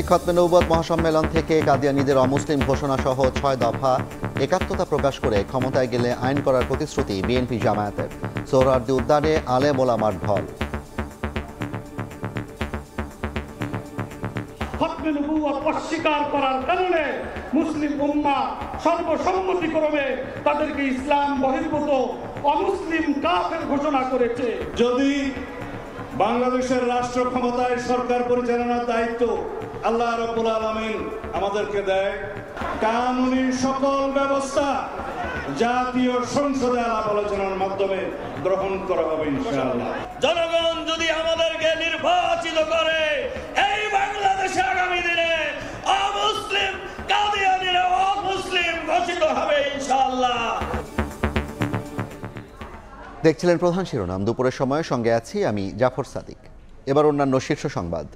খতমে নবুয়ত মহাসম্মেলন থেকে কাদিয়ানীদের অমুসলিম ঘোষণা সহ ৬ দফা একাত্মতা প্রকাশ করে ক্ষমতায় গেলে আইন করার প্রতিশ্রুতি বিএনপি জামায়াতের। সোহরাওয়ার্দী উদ্যানে আলেম ওলামার ঢল। খতমে নবুয়ত অস্বীকার করার কারণে মুসলিম উম্মাহ সর্বসম্মতিক্রমে তাদেরকে ইসলাম বহির্ভূত অমুসলিম কাফের ঘোষণা করেছে। যদি বাংলাদেশের রাষ্ট্র ক্ষমতায় সরকার পরিচালনার দায়িত্ব আল্লাহ রাব্বুল আলামিন আমাদেরকে দেয়, কানুনি সকল ব্যবস্থা জাতীয় সংসদে আলাপ আলোচনার মাধ্যমে গ্রহণ করা হবে ইনশাআল্লাহ। জনগণ যদি আমাদেরকে নির্বাচিত করে, এই বাংলাদেশে আগামী দিনে অমুসলিম কাদিয়ানীরা অমুসলিম ঘোষিত হবে ইনশাআল্লাহ। দেখছিলেন প্রধান শিরোনাম। দুপুরের সময়ের সঙ্গে আছি আমি জাফর সাদিক। এবার অন্যান্য শীর্ষ সংবাদ।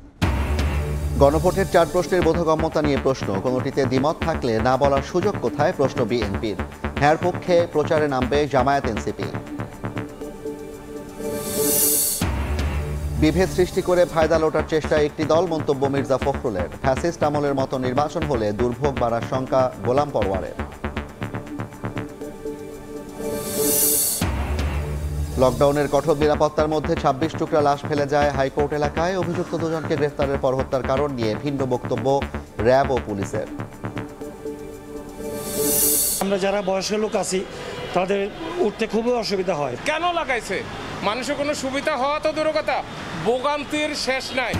গণভোটের 4 প্রশ্নের বোধগম্যতা নিয়ে প্রশ্ন, কোনোটিতে দ্বিমত থাকলে না বলার সুযোগ কোথায়, প্রশ্ন বিএনপির। হ্যাঁর পক্ষে প্রচারে নামবে জামায়াত এনসিপি। বিভেদ সৃষ্টি করে ফায়দা লোটার চেষ্টায় একটি দল, মন্তব্য মির্জা ফখরুলের। ফ্যাসিস্ট আমলের মতো নির্বাচন হলে দুর্ভোগ বাড়ার শঙ্কা গোলাম পরওয়ারের। লকডাউনের কঠোর নিরাপত্তার মধ্যে 26 টুকরা লাশ ফেলে যায় হাইকোর্ট এলাকায়। অভিযুক্ত দুজনকে গ্রেফতারের পর হত্যার কারণ নিয়ে ভিন্ন বক্তব্য র্যাব ও পুলিশের। আমরা যারা বয়স্ক লোক আছি তাদের উঠতে খুবই অসুবিধা হয়। কেন লাগাইছে? মানুষের কোনো সুবিধা হওয়া তো দূর কথা, ভোগান্তির শেষ নাই।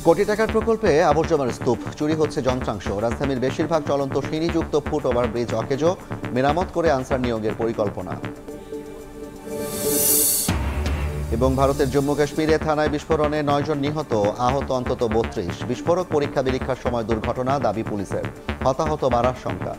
কোটি টাকার প্রকল্পে আবর্জনার স্তূপ, চুরি হচ্ছে যন্ত্রাংশ। রাজধানীর বেশিরভাগ চলন্ত সিঁড়িযুক্ত ফুট ওভারব্রিজ অকেজো, মেরামত করে আনসার নিয়োগের পরিকল্পনা। এবং ভারতের জম্মু কাশ্মীরে থানায় বিস্ফোরণে 9 জন নিহত, আহত অন্তত 32। বিস্ফোরক পরীক্ষা নিরীক্ষার সময় দুর্ঘটনা, দাবি পুলিশের। হতাহত বাড়ার শঙ্কা।